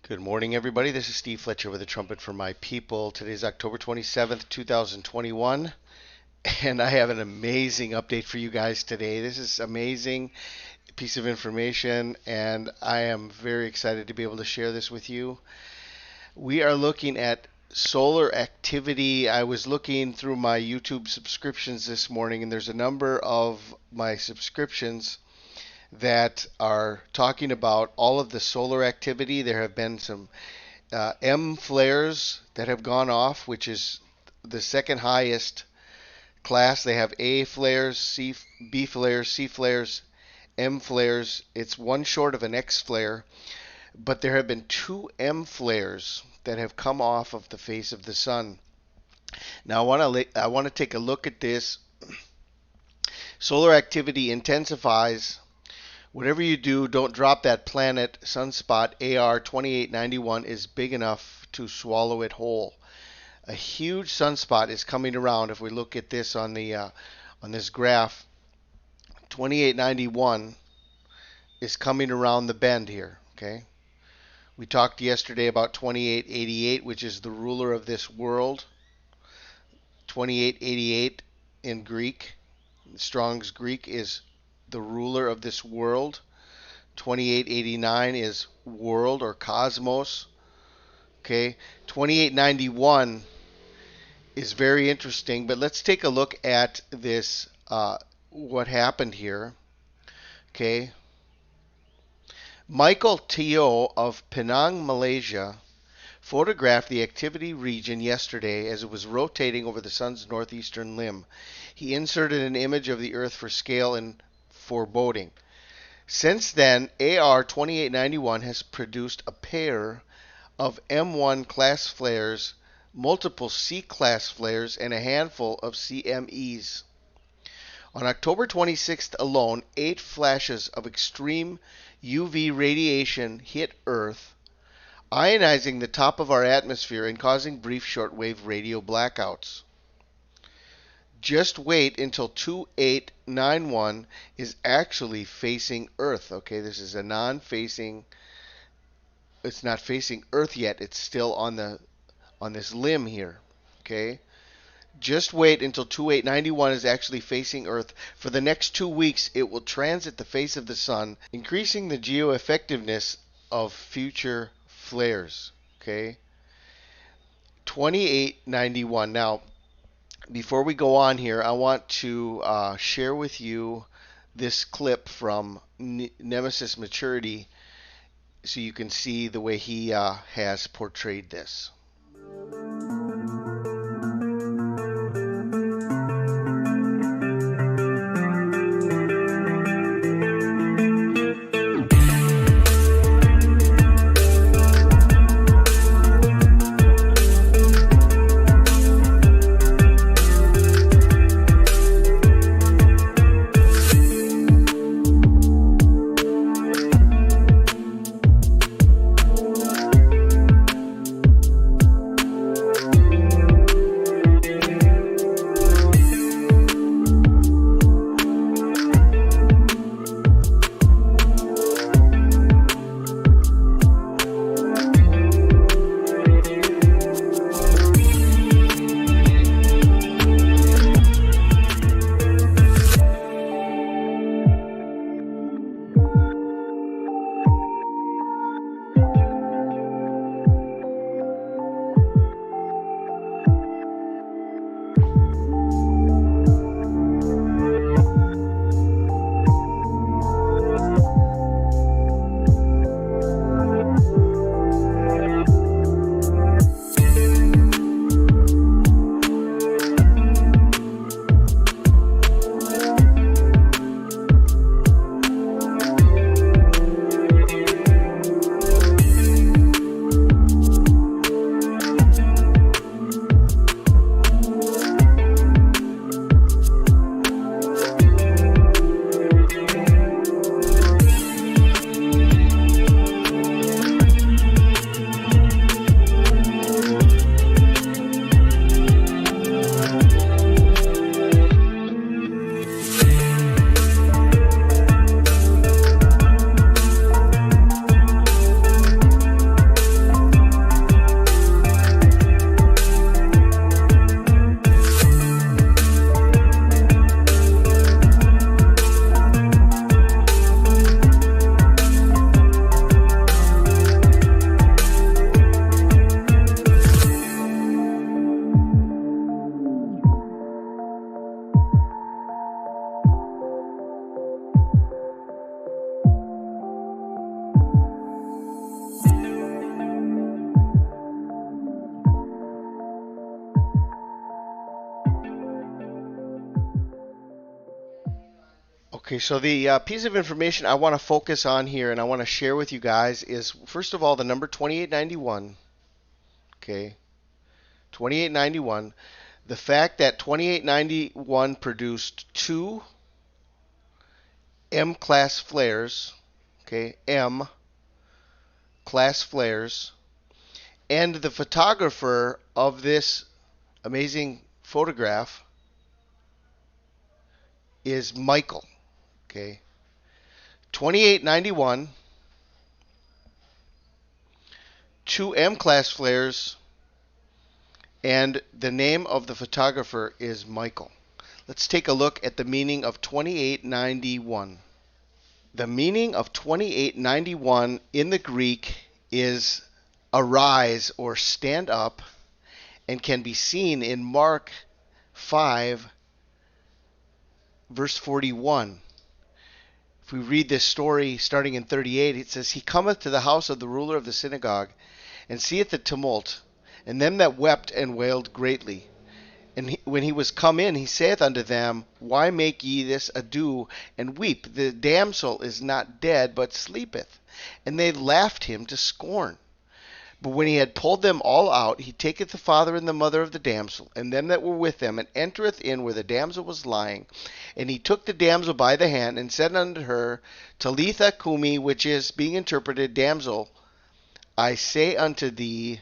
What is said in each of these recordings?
Good morning, everybody. This is Steve Fletcher with a trumpet for my people. Today is October 27th, 2021, and I have an amazing update for you guys today. This is amazing piece of information, and I am very excited to be able to share this with you. We are looking at solar activity. I was looking through my YouTube subscriptions this morning, and there's a number of my subscriptions that are talking about all of the solar activity. There have been some M flares that have gone off, which is the second highest class. They have A flares, B flares, C flares, M flares. It's one short of an X flare, but there have been two M flares that have come off of the face of the sun. Now I want to take a look at this. Solar activity intensifies. Whatever you do, don't drop that planet. Sunspot AR 2891 is big enough to swallow it whole. A huge sunspot is coming around. If we look at this on this graph, 2891 is coming around the bend here. Okay. We talked yesterday about 2888, which is the ruler of this world. 2888 in Greek, Strong's Greek, is the ruler of this world. 2889 is world or cosmos. Okay, 2891 is very interesting, but let's take a look at this, what happened here. Okay, Michael Teo of Penang, Malaysia, photographed the activity region yesterday as it was rotating over the sun's northeastern limb. He inserted an image of the Earth for scale and foreboding. Since then, AR 2891 has produced a pair of M1 class flares, multiple C class flares, and a handful of CMEs. On October 26th alone, 8 flashes of extreme UV radiation hit Earth, ionizing the top of our atmosphere and causing brief shortwave radio blackouts. Just wait until 2891 is actually facing Earth. Okay, this is a non-facing. It's not facing Earth yet. It's still on this limb here. Okay, just wait until 2891 is actually facing Earth. For the next 2 weeks, it will transit the face of the sun, increasing the geo-effectiveness of future flares. Okay, 2891 now. Before we go on here, I want to share with you this clip from Nemesis Maturity so you can see the way he has portrayed this. Okay, so the piece of information I want to focus on here and I want to share with you guys is, first of all, the number 2891. Okay, 2891. The fact that 2891 produced two M class flares, okay, M class flares, and the photographer of this amazing photograph is Michael. Okay, 2891, two M class flares, and the name of the photographer is Michael. Let's take a look at the meaning of 2891. The meaning of 2891 in the Greek is arise or stand up, and can be seen in Mark 5, verse 41. If we read this story starting in 38, it says, He cometh to the house of the ruler of the synagogue, and seeth the tumult, and them that wept and wailed greatly. And when he was come in, he saith unto them, Why make ye this ado, and weep? The damsel is not dead, but sleepeth. And they laughed him to scorn. But when he had pulled them all out, he taketh the father and the mother of the damsel, and them that were with them, and entereth in where the damsel was lying. And he took the damsel by the hand, and said unto her, Talitha cumi, which is, being interpreted, Damsel, I say unto thee,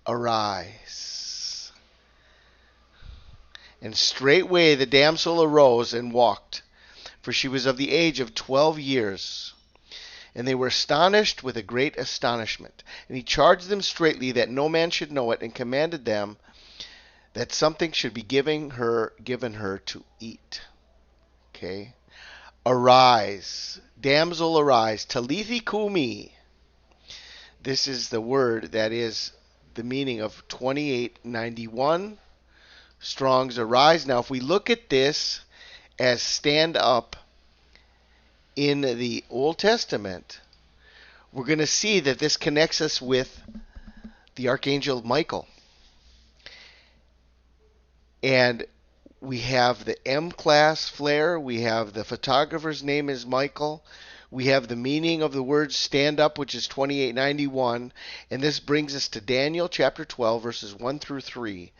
arise. And straightway the damsel arose and walked, for she was of the age of 12 years. And they were astonished with a great astonishment. And he charged them straitly that no man should know it, and commanded them that something should be given her to eat. Okay. Arise. Damsel, arise. Talithi kumi. This is the word that is the meaning of 2891. Strong's arise. Now, if we look at this as stand up in the Old Testament, we're going to see that this connects us with the Archangel Michael. And we have the M class flare. We have the photographer's name is Michael. We have the meaning of the word stand up, which is 2891. And this brings us to Daniel chapter 12, verses 1 through 3.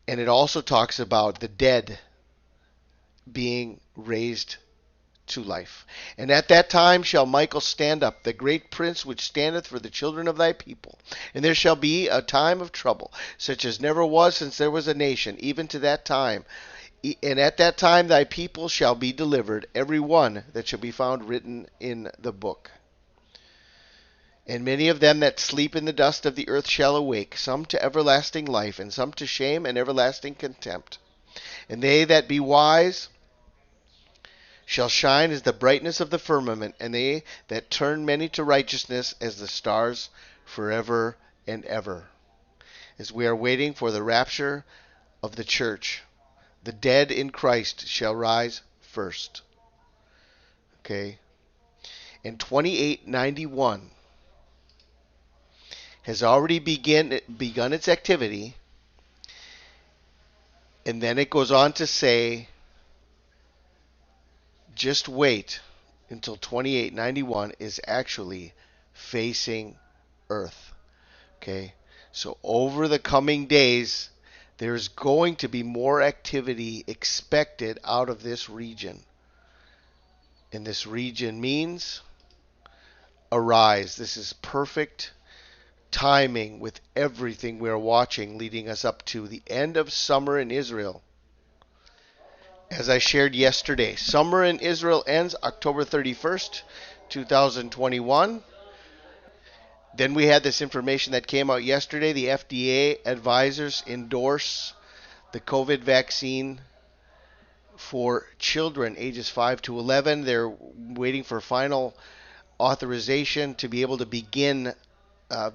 And it also talks about the dead being raised to life. And at that time shall Michael stand up, the great prince which standeth for the children of thy people. And there shall be a time of trouble, such as never was since there was a nation, even to that time. And at that time thy people shall be delivered, every one that shall be found written in the book. And many of them that sleep in the dust of the earth shall awake, some to everlasting life, and some to shame and everlasting contempt. And they that be wise shall shine as the brightness of the firmament, and they that turn many to righteousness as the stars forever and ever. As we are waiting for the rapture of the church, the dead in Christ shall rise first. Okay. And 2891 has already begun its activity, and then it goes on to say, just wait until 2891 is actually facing Earth. Okay, so over the coming days, there's going to be more activity expected out of this region. And this region means arise. This is perfect timing with everything we're watching leading us up to the end of summer in Israel. As I shared yesterday, summer in Israel ends October 31st, 2021. Then we had this information that came out yesterday. The FDA advisors endorse the COVID vaccine for children ages 5 to 11. They're waiting for final authorization to be able to begin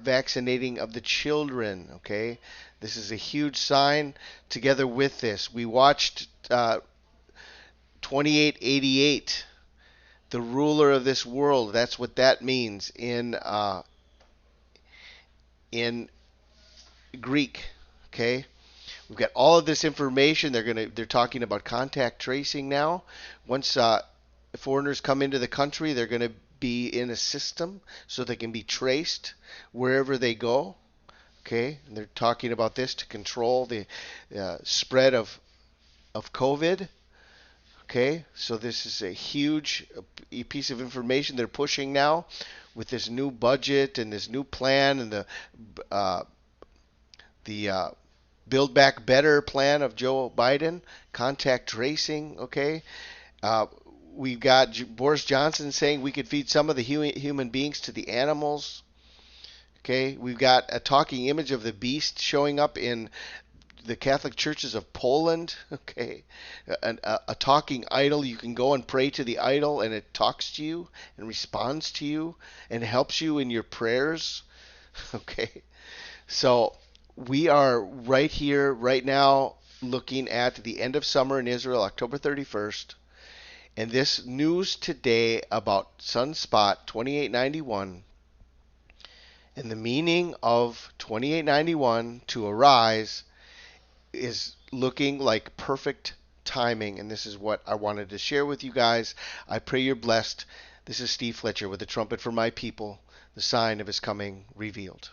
vaccinating of the children. Okay, this is a huge sign. Together with this, we watched 2888, the ruler of this world. That's what that means in Greek. Okay, We've got all of this information. They're talking about contact tracing now. Once foreigners come into the country, they're going to be in a system so they can be traced wherever they go. Okay, and they're talking about this to control the spread of COVID. Okay, so this is a huge piece of information they're pushing now with this new budget and this new plan and uh, the Build Back Better plan of Joe Biden, contact tracing. Okay, uh, we've got Boris Johnson saying we could feed some of the human beings to the animals. Okay, we've got a talking image of the beast showing up in the Catholic churches of Poland. Okay, a talking idol. You can go and pray to the idol, and it talks to you and responds to you and helps you in your prayers. Okay, so we are right here, right now, looking at the end of summer in Israel, October 31st, and this news today about Sunspot 2891 and the meaning of 2891 to arise is looking like perfect timing, and this is what I wanted to share with you guys. I pray you're blessed. This is Steve Fletcher with the trumpet for my people, the sign of his coming revealed.